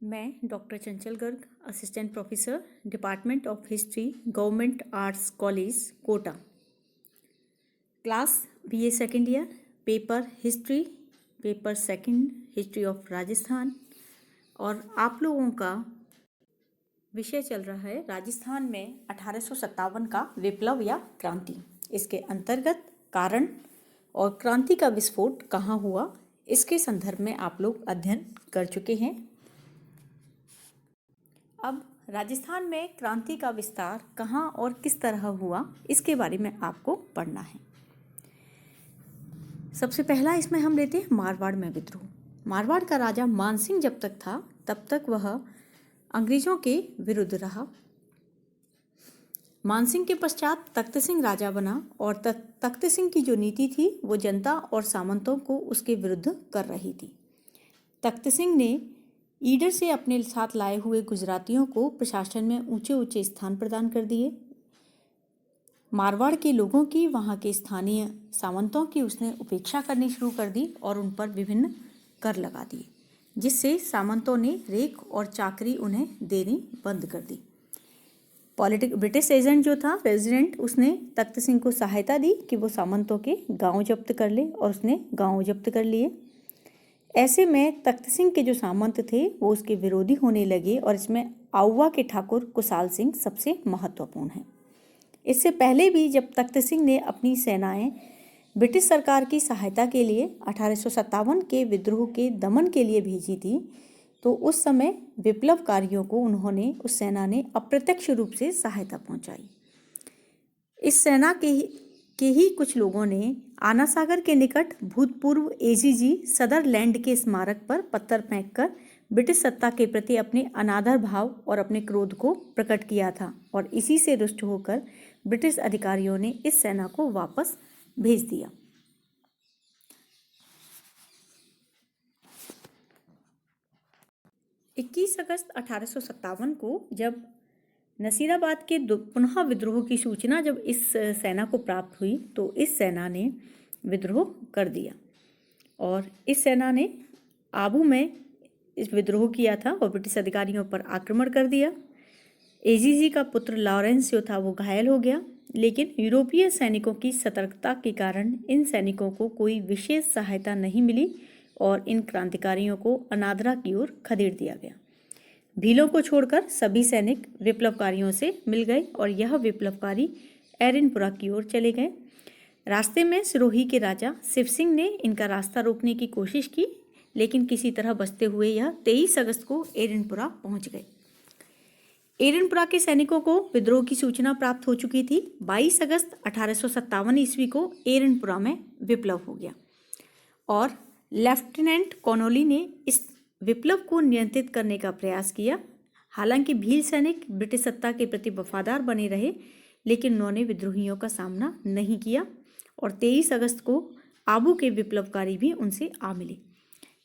मैं doctor Chanchal Garg, assistant professor, department of history, government arts college, Kota. Class BA second year, paper history, paper second history of Rajasthan. और आप लोगों का विषय चल रहा है राजस्थान में 1857 का विप्लव या क्रांति। इसके अंतर्गत कारण और क्रांति का विस्फोट कहाँ हुआ, इसके संदर्भ में आप लोग अध्ययन कर चुके हैं। अब राजस्थान में क्रांति का विस्तार कहाँ और किस तरह हुआ, इसके बारे में आपको पढ़ना है। सबसे पहला इसमें हम लेते हैं मारवाड़ में विद्रोह। मारवाड़ का राजा मानसिंह जब तक था तब तक वह अंग्रेजों के विरुद्ध रहा। मानसिंह के पश्चात तख्त सिंह राजा बना और तख्त सिंह की जो नीति थी वो जनता और सामंतों को उसके विरुद्ध कर रही थी। तख्त सिंह ने ईडर से अपने साथ लाए हुए गुजरातियों को प्रशासन में ऊंचे ऊंचे स्थान प्रदान कर दिए। मारवाड़ के लोगों की, वहाँ के स्थानीय सामंतों की उसने उपेक्षा करनी शुरू कर दी और उन पर विभिन्न कर लगा दिए, जिससे सामंतों ने रेख और चाकरी उन्हें देनी बंद कर दी। ब्रिटिश एजेंट जो था, रेजिडेंट, उसने तख्त सिंह को सहायता दी कि वो सामंतों के गांव जब्त कर ले, और उसने गांव जब्त कर लिए। ऐसे में तख्त सिंह के जो सामंत थे वो उसके विरोधी होने लगे, और इसमें आउवा के ठाकुर कुशाल सिंह सबसे महत्वपूर्ण हैं। इससे पहले भी जब तख्त सिंह ने अपनी सेनाएं ब्रिटिश सरकार की सहायता के लिए 1857 के विद्रोह के दमन के लिए भेजी थी, तो उस समय विप्लवकारियों को उस सेना ने अप्रत्यक्ष रूप से सहायता पहुंचाई। इस सेना के ही कुछ लोगों ने आना सागर के निकट भूतपूर्व एजीजी सदरलैंड के स्मारक पर पत्थर फेंककर ब्रिटिश सत्ता के प्रति अपने अनादर भाव और अपने क्रोध को प्रकट किया था, और इसी से रुष्ट होकर ब्रिटिश अधिकारियों ने इस सेना को वापस भेज दिया। अगस्त 1857 को जब नसीराबाद के पुनः विद्रोह की सूचना जब इस सेना को प्राप्त हुई, तो इस सेना ने विद्रोह कर दिया, और इस सेना ने आबू में इस विद्रोह किया था और ब्रिटिश अधिकारियों पर आक्रमण कर दिया। एजीजी का पुत्र लॉरेंस जो था वो घायल हो गया, लेकिन यूरोपीय सैनिकों की सतर्कता के कारण इन सैनिकों को कोई विशेष सहायता नहीं मिली और इन क्रांतिकारियों को अनादरा की ओर खदेड़ दिया गया। भीलों को छोड़कर सभी सैनिक विप्लवकारियों से मिल गए और यह विप्लवकारी एरनपुरा की ओर चले गए। रास्ते में सिरोही के राजा शिव सिंह ने इनका रास्ता रोकने की कोशिश की, लेकिन किसी तरह बचते हुए यह 23 अगस्त को एरनपुरा पहुंच गए। एरनपुरा के सैनिकों को विद्रोह की सूचना प्राप्त हो चुकी थी। 22 अगस्त 1857 ईस्वी को एरनपुरा में विप्लव हो गया, और लेफ्टिनेंट कॉनोली ने इस विप्लव को नियंत्रित करने का प्रयास किया। हालांकि भील सैनिक ब्रिटिश सत्ता के प्रति वफादार बने रहे, लेकिन उन्होंने विद्रोहियों का सामना नहीं किया, और 23 अगस्त को आबू के विप्लवकारी भी उनसे आ मिले।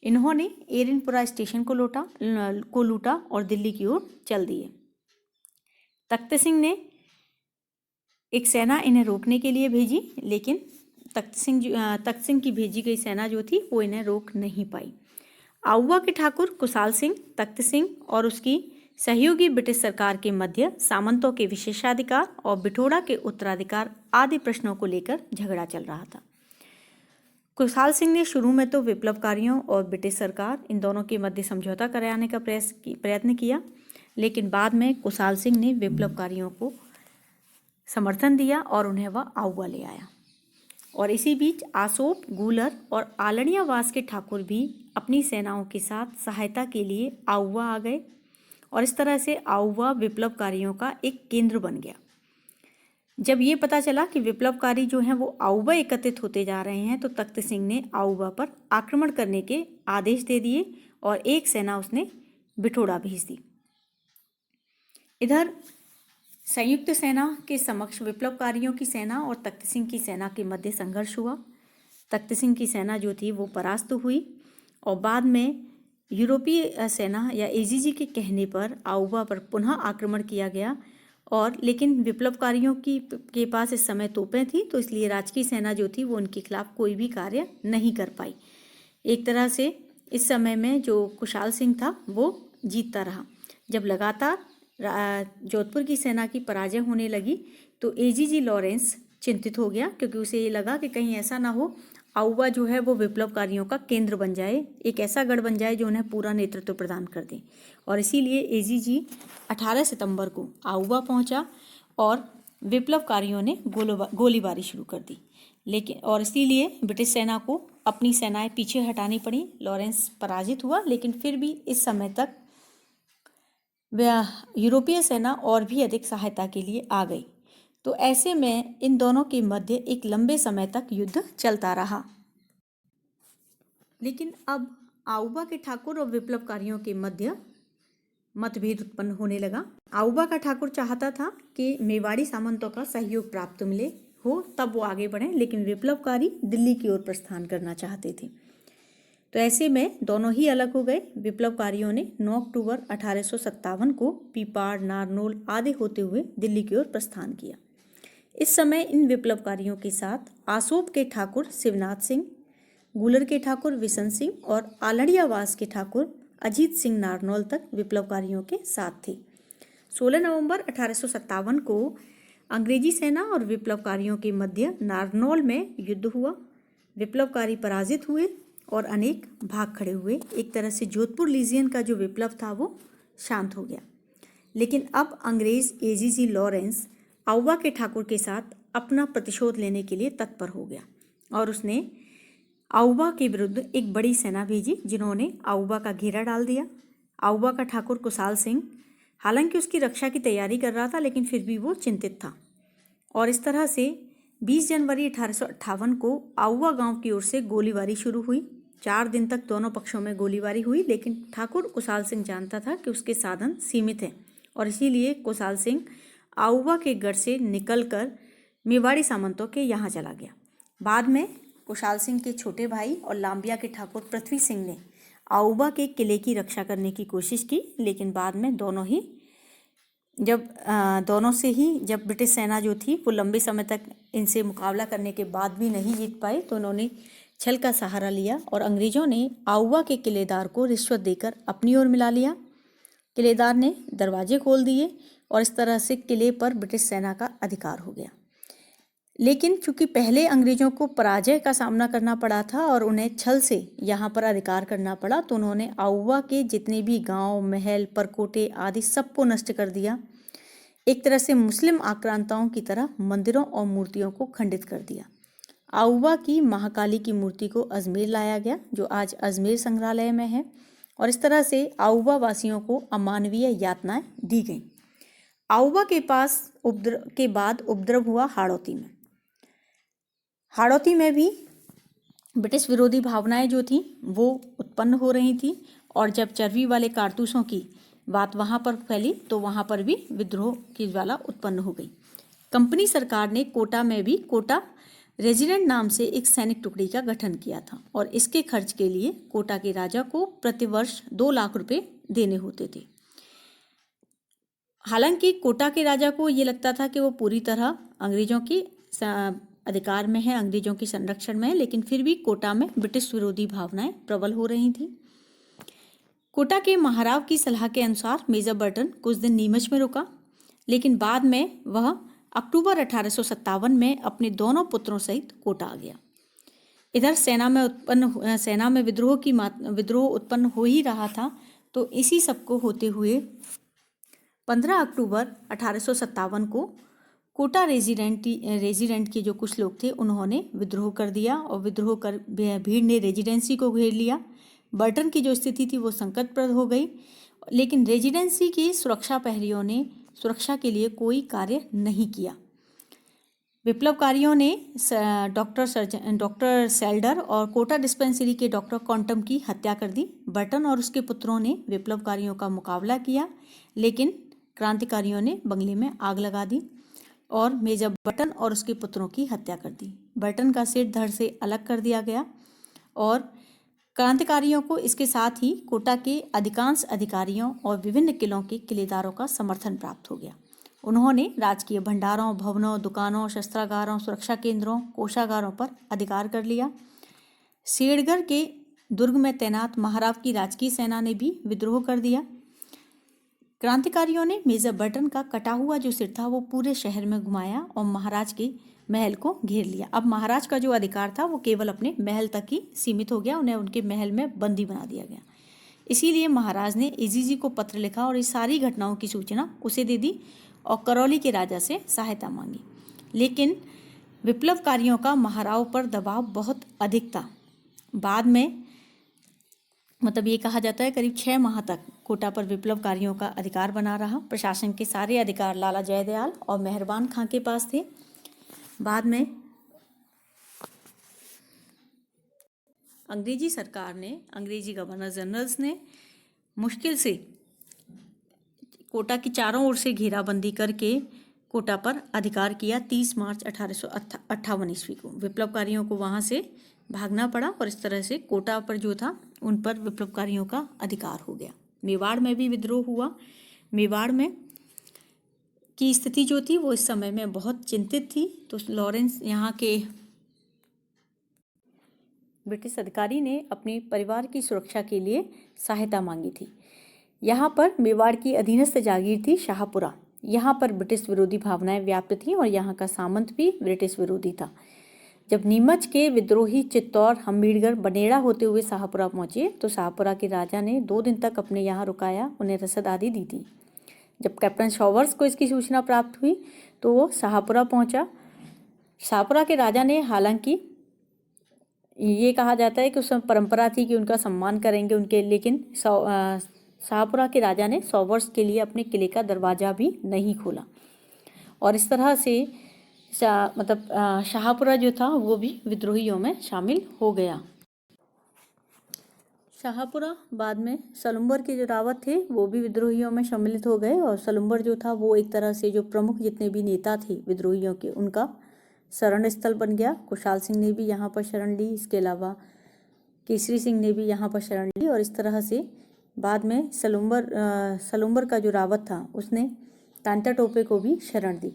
इन्होंने एरनपुरा स्टेशन को लूटा और दिल्ली की ओर चल दिए। तख्त सिंह इन्हें रोकने के लिए भेजी, लेकिन तख्त सिंह की भेजी गई सेना जो थी वो इन्हें रोक नहीं पाई। आउवा के ठाकुर कुशाल सिंह, तख्त सिंह और उसकी सहयोगी ब्रिटिश सरकार के मध्य सामंतों के विशेषाधिकार और बिठोड़ा के उत्तराधिकार आदि प्रश्नों को लेकर झगड़ा चल रहा था। कुशाल सिंह ने शुरू में तो विप्लवकारियों और ब्रिटिश सरकार इन दोनों के मध्य समझौता कराने का प्रयत्न किया, लेकिन बाद में कुशाल सिंह ने विप्लवकारियों को समर्थन दिया और उन्हें वह आउवा ले आया। और इसी बीच आसोप, गूलर और आलड़ियावास के ठाकुर भी अपनी सेनाओं के साथ सहायता के लिए आउवा आ गए, और इस तरह से आउवा विप्लवकारियों का एक केंद्र बन गया। जब ये पता चला कि विप्लवकारी जो हैं वो आउवा एकत्रित होते जा रहे हैं, तो तख्त सिंह ने आउवा पर आक्रमण करने के आदेश दे दिए और एक सेना उसने बिठोड़ा भेज दी। इधर संयुक्त सेना के समक्ष विप्लवकारियों की सेना और तख्त सिंह की सेना के मध्य संघर्ष हुआ। तख्त सिंह की सेना जो थी वो परास्त हुई, और बाद में यूरोपीय सेना या एजीजी के कहने पर आउवा पर पुनः आक्रमण किया गया, और लेकिन विप्लवकारियों के पास इस समय तोपें थी, तो इसलिए राजकीय सेना जो थी वो उनके खिलाफ कोई भी कार्य नहीं कर पाई। एक तरह से इस समय में जो कुशाल सिंह था वो जीतता रहा। जब लगातार जोधपुर की सेना की पराजय होने लगी तो एजीजी लॉरेंस चिंतित हो गया, क्योंकि उसे ये लगा कि कहीं ऐसा ना हो आउवा जो है वो विप्लवकारियों का केंद्र बन जाए, एक ऐसा गढ़ बन जाए जो उन्हें पूरा नेतृत्व प्रदान कर दे। और इसीलिए एजीजी 18 सितंबर को आउवा पहुंचा और विप्लवकारियों ने गोलीबारी शुरू कर दी। लेकिन और इसीलिए ब्रिटिश सेना को अपनी सेनाएं पीछे हटानी पड़ी। लॉरेंस पराजित हुआ, लेकिन फिर भी इस समय तक यूरोपीय सेना और भी अधिक सहायता के लिए आ गई। तो ऐसे में इन दोनों के मध्य एक लंबे समय तक युद्ध चलता रहा। लेकिन अब आउवा के ठाकुर और विप्लवकारियों के मध्य मतभेद उत्पन्न होने लगा। आउवा का ठाकुर चाहता था कि मेवाड़ी सामंतों का सहयोग प्राप्त मिले हो, तब वो आगे बढ़े, लेकिन विप्लवकारी दिल्ली की ओर प्रस्थान करना चाहते थे। तो ऐसे में दोनों ही अलग हो गए। विप्लवकारियों ने 9 अक्टूबर 1857 को पीपाड़, नारनौल आदि होते हुए दिल्ली की ओर प्रस्थान किया। इस समय इन विप्लवकारियों के साथ आसोप के ठाकुर शिवनाथ सिंह, गूलर के ठाकुर विशन सिंह और आलड़ियावास के ठाकुर अजीत सिंह नारनौल तक विप्लवकारियों के साथ थे। 16 नवंबर 1857 को अंग्रेजी सेना और विप्लवकारियों के मध्य नारनौल में युद्ध हुआ। विप्लवकारी पराजित हुए और अनेक भाग खड़े हुए। एक तरह से जोधपुर लीजियन का जो विप्लव था वो शांत हो गया। लेकिन अब अंग्रेज एजीजी लॉरेंस आउवा के ठाकुर के साथ अपना प्रतिशोध लेने के लिए तत्पर हो गया और उसने आउवा के विरुद्ध एक बड़ी सेना भेजी, जिन्होंने आउवा का घेरा डाल दिया। आउवा का ठाकुर कुशाल सिंह हालांकि उसकी रक्षा की तैयारी कर रहा था, लेकिन फिर भी वो चिंतित था। और इस तरह से 20 जनवरी 1858 को आउवा गांव की ओर से गोलीबारी शुरू हुई। 4 दिन तक दोनों पक्षों में गोलीबारी हुई, लेकिन ठाकुर कुशाल सिंह जानता था कि उसके साधन सीमित हैं और इसीलिए कुशाल सिंह आउवा के गढ़ से निकलकर मेवाड़ी सामंतों के यहाँ चला गया। बाद में कुशाल सिंह के छोटे भाई और लांबिया के ठाकुर पृथ्वी सिंह ने आउवा के किले की रक्षा करने की कोशिश की, लेकिन बाद में जब ब्रिटिश सेना जो थी वो लंबे समय तक इनसे मुकाबला करने के बाद भी नहीं जीत पाए, तो उन्होंने छल का सहारा लिया और अंग्रेजों ने आउवा के किलेदार को रिश्वत देकर अपनी ओर मिला लिया। किलेदार ने दरवाजे खोल दिए और इस तरह से किले पर ब्रिटिश सेना का अधिकार हो गया। लेकिन चूंकि पहले अंग्रेजों को पराजय का सामना करना पड़ा था और उन्हें छल से यहाँ पर अधिकार करना पड़ा, तो उन्होंने आउवा के जितने भी गांव, महल, परकोटे आदि सबको नष्ट कर दिया। एक तरह से मुस्लिम आक्रांताओं की तरह मंदिरों और मूर्तियों को खंडित कर दिया। आउवा की महाकाली की मूर्ति को अजमेर लाया गया, जो आज अजमेर संग्रहालय में है, और इस तरह से आउवा वासियों को अमानवीय यातनाएं दी गईं। आउवा के बाद उपद्रव हुआ हाड़ौती में। हाड़ौती में भी ब्रिटिश विरोधी भावनाएं जो थी वो उत्पन्न हो रही थी, और जब चर्बी वाले कारतूसों की बात वहाँ पर फैली तो वहाँ पर भी विद्रोह की ज्वाला उत्पन्न हो गई। कंपनी सरकार ने कोटा में भी कोटा रेजिडेंट नाम से एक सैनिक टुकड़ी का गठन किया था, और इसके खर्च के लिए कोटा के राजा को प्रतिवर्ष 2 लाख रुपए देने होते थे। हालांकि कोटा के राजा को ये लगता था कि वो पूरी तरह अंग्रेजों की अधिकार में है, अंग्रेजों के संरक्षण में है, लेकिन फिर भी कोटा में ब्रिटिश विरोधी भावनाएं प्रबल हो रही थी। कोटा के महाराव की सलाह के अनुसार मेजर बर्टन कुछ दिन नीमच में रुका, लेकिन बाद में वह अक्टूबर 1857 में अपने दोनों पुत्रों सहित कोटा आ गया। इधर सेना में विद्रोह उत्पन्न हो ही रहा था, तो इसी सबको होते हुए 15 अक्टूबर 1857 को कोटा रेजिडेंट के जो कुछ लोग थे उन्होंने विद्रोह कर दिया, और विद्रोह कर भीड़ ने रेजिडेंसी को घेर लिया। बर्टन की जो स्थिति थी वो संकटप्रद हो गई, लेकिन रेजिडेंसी के सुरक्षा प्रहरियों ने सुरक्षा के लिए कोई कार्य नहीं किया। विप्लवकारियों ने डॉक्टर सेल्डर और कोटा डिस्पेंसरी के डॉक्टर क्वांटम की हत्या कर दी। बर्टन और उसके पुत्रों ने विप्लवकारियों का मुकाबला किया, लेकिन क्रांतिकारियों ने बंगले में आग लगा दी और मेजर बर्टन और उसके पुत्रों की हत्या कर दी। बर्टन का सिर धड़ से अलग कर दिया गया और क्रांतिकारियों को इसके साथ ही कोटा के अधिकांश अधिकारियों और विभिन्न किलों के किलेदारों का समर्थन प्राप्त हो गया। उन्होंने राजकीय भंडारों, भवनों, दुकानों, शस्त्रागारों, सुरक्षा केंद्रों, कोषागारों पर अधिकार कर लिया। सेड़गढ़ के दुर्ग में तैनात महाराव की राजकीय सेना ने भी विद्रोह कर दिया। क्रांतिकारियों ने मेजर बर्टन का कटा हुआ जो सिर था वो पूरे शहर में घुमाया और महाराज के महल को घेर लिया। अब महाराज का जो अधिकार था वो केवल अपने महल तक ही सीमित हो गया, उन्हें उनके महल में बंदी बना दिया गया। इसीलिए महाराज ने एजीजी को पत्र लिखा और इस सारी घटनाओं की सूचना उसे दे दी और करौली के राजा से सहायता मांगी। लेकिन विप्लवकारियों का महाराव पर दबाव बहुत अधिक था। बाद में मतलब ये कहा जाता है करीब 6 माह तक कोटा पर विप्लवकारियों का अधिकार बना रहा। प्रशासन के सारे अधिकार लाला जयदयाल और मेहरबान खां के पास थे। बाद में अंग्रेजी सरकार ने, अंग्रेजी गवर्नर जनरल्स ने मुश्किल से कोटा की चारों ओर से घेराबंदी करके कोटा पर अधिकार किया। 30 मार्च 1858 ईस्वी को विप्लवकारियों को वहां से भागना पड़ा और इस तरह से कोटा पर जो था उन पर विप्लवकारियों का अधिकार हो गया। मेवाड़ में भी विद्रोह हुआ। मेवाड़ में की स्थिति जो थी वो इस समय में बहुत चिंतित थी। तो लॉरेंस यहाँ के ब्रिटिश अधिकारी ने अपने परिवार की सुरक्षा के लिए सहायता मांगी थी। यहाँ पर मेवाड़ की अधीनस्थ जागीर थी शाहपुरा। यहाँ पर ब्रिटिश विरोधी भावनाएं व्याप्त थीं और यहाँ का सामंत भी ब्रिटिश विरोधी था। जब नीमच के विद्रोही चित्तौड़, हमीरगढ़, बनेड़ा होते हुए शाहपुरा पहुंचे तो शाहपुरा के राजा ने 2 दिन तक अपने यहाँ रुकाया, उन्हें रसद आदि दी थी। जब कैप्टन शॉवर्स को इसकी सूचना प्राप्त हुई तो वो शाहपुरा पहुंचा। शाहपुरा के राजा ने, हालांकि ये कहा जाता है कि उस समय परंपरा थी कि उनका सम्मान करेंगे उनके, लेकिन शाहपुरा के राजा ने शॉवर्स के लिए अपने किले का दरवाज़ा भी नहीं खोला और इस तरह से शाहपुरा जो था वो भी विद्रोहियों में शामिल हो गया। शाहपुरा बाद में सलुम्बर के जो रावत थे वो भी विद्रोहियों में सम्मिलित हो गए और सलुम्बर जो था वो एक तरह से जो प्रमुख जितने भी नेता थे विद्रोहियों के उनका शरण स्थल बन गया। कुशाल सिंह ने भी यहाँ पर शरण ली, इसके अलावा केसरी सिंह ने भी यहाँ पर शरण ली और इस तरह से बाद में सलुम्बर का जो रावत था उसने तांत्या टोपे को भी शरण दी।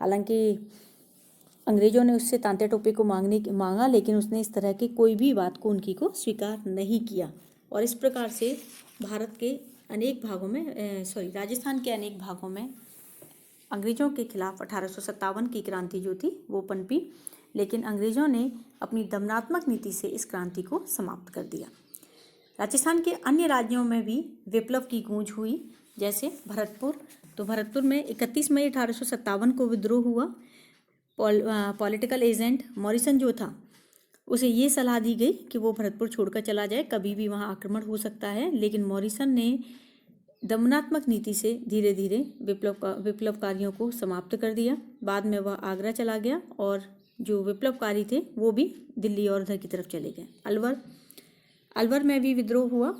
हालांकि अंग्रेजों ने उससे तांत्या टोपे को मांगा लेकिन उसने इस तरह की कोई भी बात को उनकी को स्वीकार नहीं किया और इस प्रकार से भारत के अनेक भागों में राजस्थान के अनेक भागों में अंग्रेजों के खिलाफ 1857 की क्रांति जो थी वो पनपी, लेकिन अंग्रेजों ने अपनी दमनात्मक नीति से इस क्रांति को समाप्त कर दिया। राजस्थान के अन्य राज्यों में भी विप्लव की गूंज हुई, जैसे भरतपुर। तो भरतपुर में 31 मई 1857 को विद्रोह हुआ। पॉलिटिकल एजेंट मॉरिसन जो था उसे ये सलाह दी गई कि वो भरतपुर छोड़कर चला जाए, कभी भी वहाँ आक्रमण हो सकता है, लेकिन मॉरिसन ने दमनात्मक नीति से धीरे धीरे विप्लवकारियों को समाप्त कर दिया। बाद में वह आगरा चला गया और जो विप्लवकारी थे वो भी दिल्ली और उधर की तरफ चले गए। अलवर में भी विद्रोह हुआ।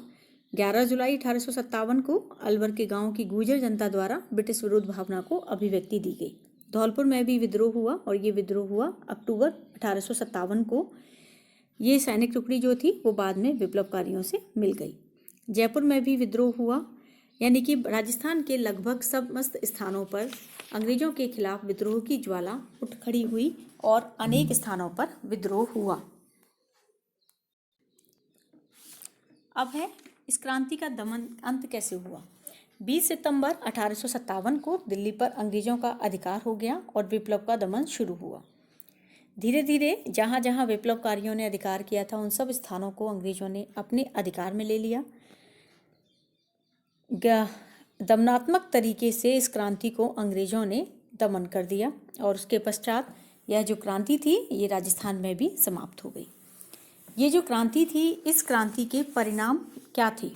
11 जुलाई 1857 को अलवर के गांव की गुर्जर जनता द्वारा ब्रिटिश विरोध भावना को अभिव्यक्ति दी गई। धौलपुर में भी विद्रोह हुआ और ये विद्रोह हुआ अक्टूबर 1857 को। ये सैनिक टुकड़ी जो थी वो बाद में विप्लवकारियों से मिल गई। जयपुर में भी विद्रोह हुआ, यानी कि राजस्थान के लगभग समस्त स्थानों पर अंग्रेजों के खिलाफ विद्रोह की ज्वाला उठ खड़ी हुई और अनेक स्थानों पर विद्रोह हुआ। अब है इस क्रांति का दमन अंत कैसे हुआ। 20 सितंबर 1857 को दिल्ली पर अंग्रेजों का अधिकार हो गया और विप्लव का दमन शुरू हुआ। धीरे धीरे जहाँ जहाँ विप्लवकारियों ने अधिकार किया था उन सब स्थानों को अंग्रेजों ने अपने अधिकार में ले लिया। दमनात्मक तरीके से इस क्रांति को अंग्रेजों ने दमन कर दिया और उसके पश्चात यह जो क्रांति थी ये राजस्थान में भी समाप्त हो गई। ये जो क्रांति थी, इस क्रांति के परिणाम क्या थे?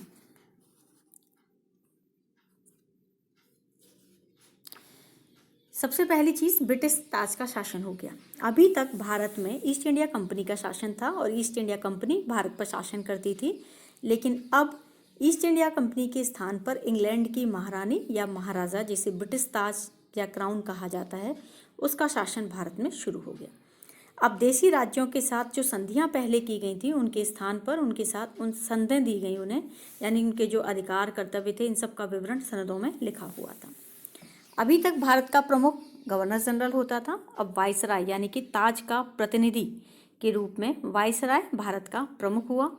सबसे पहली चीज, ब्रिटिश ताज का शासन हो गया। अभी तक भारत में ईस्ट इंडिया कंपनी का शासन था और ईस्ट इंडिया कंपनी भारत पर शासन करती थी, लेकिन अब ईस्ट इंडिया कंपनी के स्थान पर इंग्लैंड की महारानी या महाराजा, जिसे ब्रिटिश ताज या क्राउन कहा जाता है, उसका शासन भारत में शुरू हो गया। अब देशी राज्यों के साथ जो संधियां पहले की गई थी उनके स्थान पर उनके साथ उन संदें दी गई उन्हें, यानी उनके जो अधिकार कर्तव्य थे इन सब का विवरण सनदों में लिखा हुआ था। अभी तक भारत का प्रमुख गवर्नर जनरल होता था, अब वायसराय यानी कि ताज का प्रतिनिधि के रूप में वायसराय भारत का प्रमुख हुआ।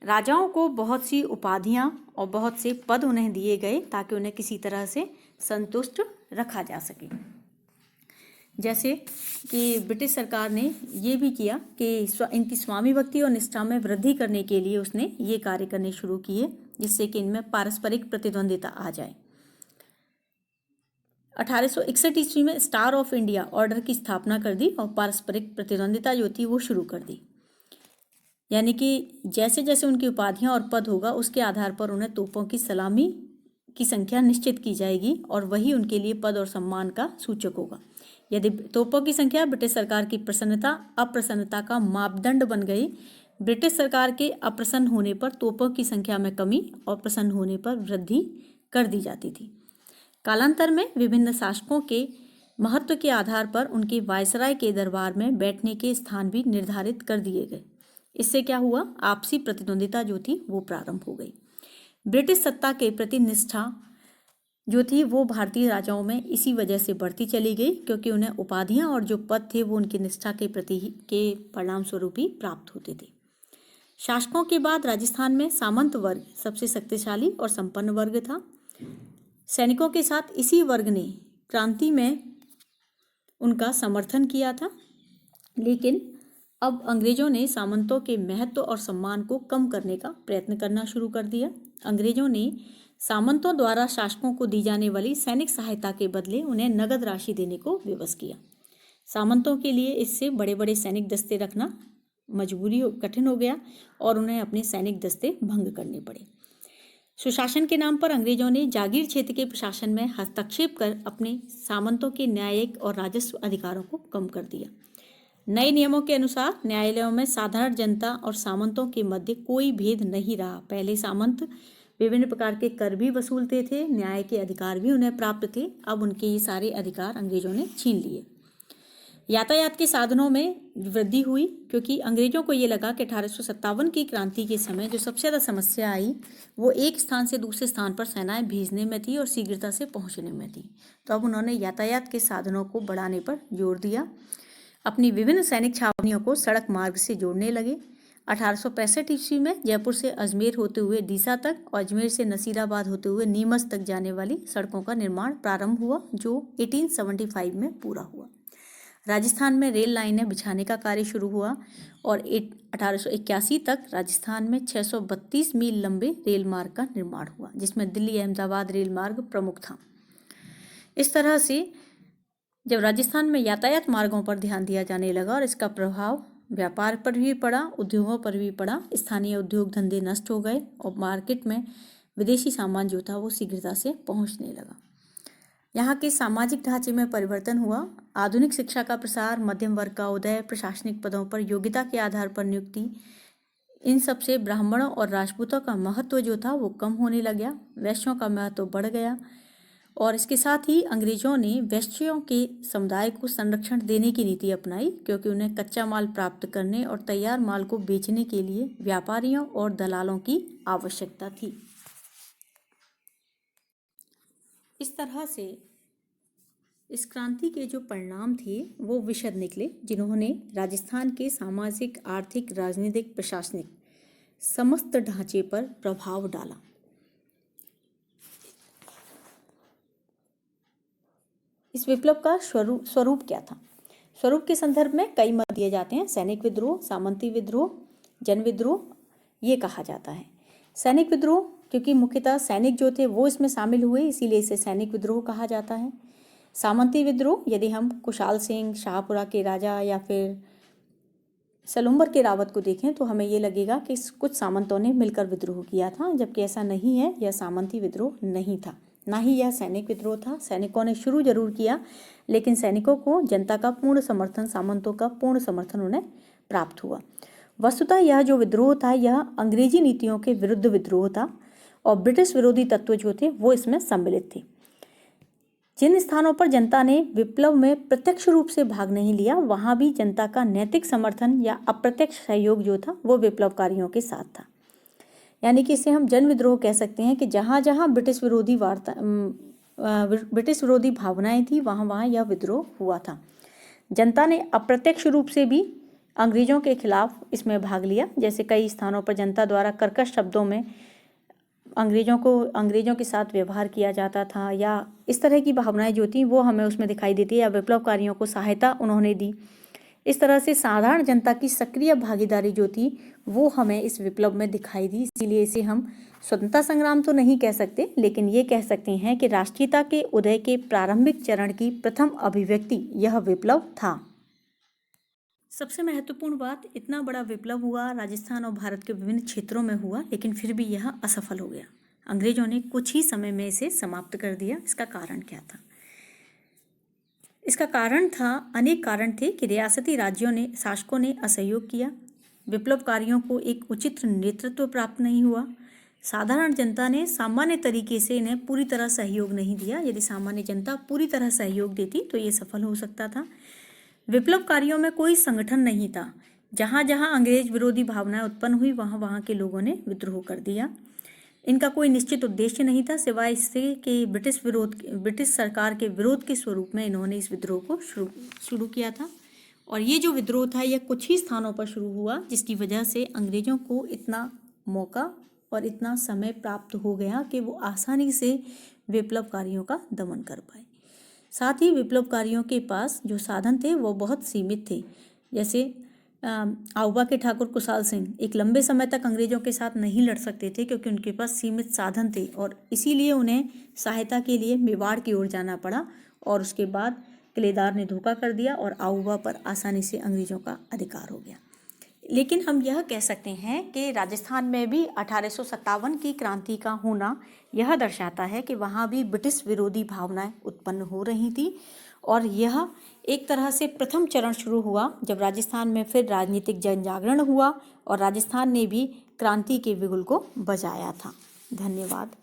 राजाओं को बहुत सी उपाधियां और बहुत से पद उन्हें दिए गए ताकि उन्हें किसी तरह से संतुष्ट रखा जा सके। जैसे कि ब्रिटिश सरकार ने ये भी किया कि इनकी स्वामी भक्ति और निष्ठा में वृद्धि करने के लिए उसने ये कार्य करने शुरू किए जिससे कि इनमें पारस्परिक प्रतिद्वंदिता आ जाए। 1861 ईस्वी में स्टार ऑफ इंडिया ऑर्डर की स्थापना कर दी और पारस्परिक प्रतिद्वंदिता जो थी वो शुरू कर दी। यानी कि जैसे जैसे उनकी उपाधियां और पद होगा उसके आधार पर उन्हें तोपों की सलामी की संख्या निश्चित की जाएगी और वही उनके लिए पद और सम्मान का सूचक होगा। यदि तोपों की संख्या ब्रिटिश सरकार की प्रसन्नता अप्रसन्नता का मापदंड बन गई, ब्रिटिश सरकार के अप्रसन्न होने पर तोपों की संख्या में कमी और प्रसन्न होने पर वृद्धि कर दी जाती थी। कालांतर में विभिन्न शासकों के महत्व के आधार पर उनके वायसराय के दरबार में बैठने के स्थान भी निर्धारित कर दिए गए। इससे क्या हुआ, आपसी प्रतिद्वंदिता जो थी वो प्रारंभ हो गई। ब्रिटिश सत्ता के प्रति निष्ठा जो थी वो भारतीय राजाओं में इसी वजह से बढ़ती चली गई क्योंकि उन्हें उपाधियां और जो पद थे वो उनकी निष्ठा के प्रति के परिणाम स्वरूप ही प्राप्त होते थे। शासकों के बाद राजस्थान में सामंत वर्ग सबसे शक्तिशाली और संपन्न वर्ग था। सैनिकों के साथ इसी वर्ग ने क्रांति में उनका समर्थन किया था, लेकिन अब अंग्रेजों ने सामंतों के महत्व और सम्मान को कम करने का प्रयत्न करना शुरू कर दिया। अंग्रेजों ने सामंतों द्वारा शासकों को दी जाने वाली सैनिक सहायता के बदले उन्हें नगद राशि देने को विवश किया। सामंतों के लिए इससे बड़े बड़े सैनिक दस्ते रखना कठिन हो गया और उन्हें अपने सैनिक दस्ते भंग करने पड़े। सुशासन के नाम पर अंग्रेजों ने जागीर क्षेत्र के प्रशासन में हस्तक्षेप कर अपने सामंतों के न्यायिक और राजस्व अधिकारों को कम कर दिया। नए नियमों के अनुसार न्यायालयों में साधारण जनता और सामंतों के मध्य कोई भेद नहीं रहा। पहले सामंत विभिन्न प्रकार के कर भी वसूलते थे, न्याय के अधिकार भी उन्हें प्राप्त थे। अब उनके ये सारे अधिकार अंग्रेजों ने छीन लिए। यातायात के साधनों में वृद्धि हुई क्योंकि अंग्रेजों को ये लगा कि 1857 की क्रांति के समय जो सबसे ज़्यादा समस्या आई वो एक स्थान से दूसरे स्थान पर सेनाएं भेजने में थी और शीघ्रता से पहुंचने में थी। तो अब उन्होंने यातायात के साधनों को बढ़ाने पर जोर दिया। अपनी विभिन्न सैनिक छावनियों को सड़क मार्ग से जोड़ने लगे। 1865 ईस्वी में जयपुर से अजमेर होते हुए डीसा तक और अजमेर से नसीराबाद होते हुए नीमच तक जाने वाली सड़कों का निर्माण प्रारंभ हुआ जो 1875 में पूरा हुआ। राजस्थान में रेल लाइनें बिछाने का कार्य शुरू हुआ और 1881 तक राजस्थान में 632 मील लंबे रेल मार्ग का निर्माण हुआ जिसमें दिल्ली अहमदाबाद रेल मार्ग प्रमुख था। इस तरह से जब राजस्थान में यातायात मार्गों पर ध्यान दिया जाने लगा और इसका प्रभाव व्यापार पर भी पड़ा, उद्योगों पर भी पड़ा, स्थानीय उद्योग धंधे नष्ट हो गए और मार्केट में विदेशी सामान जो था वो शीघ्रता से पहुंचने लगा। यहाँ के सामाजिक ढांचे में परिवर्तन हुआ। आधुनिक शिक्षा का प्रसार, मध्यम वर्ग का उदय, प्रशासनिक पदों पर योग्यता के आधार पर नियुक्ति, इन सब से ब्राह्मणों और राजपूतों का महत्व जो था वो कम होने लग गया। वैश्यों का महत्व बढ़ गया और इसके साथ ही अंग्रेजों ने वैश्यों के समुदाय को संरक्षण देने की नीति अपनाई क्योंकि उन्हें कच्चा माल प्राप्त करने और तैयार माल को बेचने के लिए व्यापारियों और दलालों की आवश्यकता थी। इस तरह से इस क्रांति के जो परिणाम थे वो विशद निकले जिन्होंने राजस्थान के सामाजिक, आर्थिक, राजनीतिक, प्रशासनिक समस्त ढांचे पर प्रभाव डाला। इस विप्लव का स्वरूप क्या था? स्वरूप के संदर्भ में कई मत दिए जाते हैं। सैनिक विद्रोह, सामंती विद्रोह, जन विद्रोह ये कहा जाता है। सैनिक विद्रोह क्योंकि मुख्यतः सैनिक जो थे वो इसमें शामिल हुए इसीलिए इसे सैनिक विद्रोह कहा जाता है। सामंती विद्रोह यदि हम कुशाल सिंह, शाहपुरा के राजा या फिर सलुम्बर के रावत को देखें तो हमें ये लगेगा कि कुछ सामंतों ने मिलकर विद्रोह किया था, जबकि ऐसा नहीं है। यह सामंती विद्रोह नहीं था, ना ही यह सैनिक विद्रोह था। सैनिकों ने शुरू जरूर किया लेकिन सैनिकों को जनता का पूर्ण समर्थन, सामंतों का पूर्ण समर्थन उन्हें प्राप्त हुआ। वस्तुतः यह जो विद्रोह था यह अंग्रेजी नीतियों के विरुद्ध विद्रोह था और ब्रिटिश विरोधी तत्व जो थे वो इसमें सम्मिलित थे। जिन स्थानों पर जनता ने विप्लव में प्रत्यक्ष रूप से भाग नहीं लिया वहां भी जनता का नैतिक समर्थन या अप्रत्यक्ष सहयोग जो था वो विप्लवकारियों के साथ था। यानी कि इसे हम जन विद्रोह कह सकते हैं कि जहां जहां ब्रिटिश विरोधी भावनाएं थी वहां वहां यह विद्रोह हुआ था। जनता ने अप्रत्यक्ष रूप से भी अंग्रेज़ों के खिलाफ इसमें भाग लिया। जैसे कई स्थानों पर जनता द्वारा कर्कश शब्दों में अंग्रेज़ों के साथ व्यवहार किया जाता था, या इस तरह की भावनाएं जो थी वो हमें उसमें दिखाई देती है, या विप्लवकारियों को सहायता उन्होंने दी। इस तरह से साधारण जनता की सक्रिय भागीदारी जो थी वो हमें इस विप्लव में दिखाई दी। इसीलिए इसे हम स्वतंत्रता संग्राम तो नहीं कह सकते, लेकिन ये कह सकते हैं कि राष्ट्रीयता के उदय के प्रारंभिक चरण की प्रथम अभिव्यक्ति यह विप्लव था। सबसे महत्वपूर्ण बात, इतना बड़ा विप्लव हुआ, राजस्थान और भारत के विभिन्न क्षेत्रों में हुआ, लेकिन फिर भी यह असफल हो गया। अंग्रेजों ने कुछ ही समय में इसे समाप्त कर दिया। इसका कारण क्या था? इसका कारण था, अनेक कारण थे कि रियासती राज्यों ने, शासकों ने असहयोग किया, विप्लवकारियों को एक उचित नेतृत्व प्राप्त नहीं हुआ, साधारण जनता ने सामान्य तरीके से इन्हें पूरी तरह सहयोग नहीं दिया। यदि सामान्य जनता पूरी तरह सहयोग देती तो ये सफल हो सकता था। विप्लवकारियों में कोई संगठन नहीं था। जहाँ जहाँ अंग्रेज विरोधी भावनाएं उत्पन्न हुई वहाँ वहाँ के लोगों ने विद्रोह कर दिया। इनका कोई निश्चित उद्देश्य नहीं था सिवाय इससे कि ब्रिटिश सरकार के विरोध के स्वरूप में इन्होंने इस विद्रोह को शुरू किया था। और ये जो विद्रोह था यह कुछ ही स्थानों पर शुरू हुआ, जिसकी वजह से अंग्रेजों को इतना मौका और इतना समय प्राप्त हो गया कि वो आसानी से विप्लवकारियों का दमन कर पाए। साथ ही विप्लवकारियों के पास जो साधन थे वो बहुत सीमित थे। जैसे आउवा के ठाकुर कुशाल सिंह एक लंबे समय तक अंग्रेजों के साथ नहीं लड़ सकते थे क्योंकि उनके पास सीमित साधन थे, और इसीलिए उन्हें सहायता के लिए मेवाड़ की ओर जाना पड़ा। और उसके बाद किलेदार ने धोखा कर दिया और आउवा पर आसानी से अंग्रेजों का अधिकार हो गया। लेकिन हम यह कह सकते हैं कि राजस्थान में भी 1857 की क्रांति का होना यह दर्शाता है कि वहाँ भी ब्रिटिश विरोधी भावनाएं उत्पन्न हो रही थी, और यह एक तरह से प्रथम चरण शुरू हुआ जब राजस्थान में फिर राजनीतिक जन जागरण हुआ और राजस्थान ने भी क्रांति के बिगुल को बजाया था। धन्यवाद।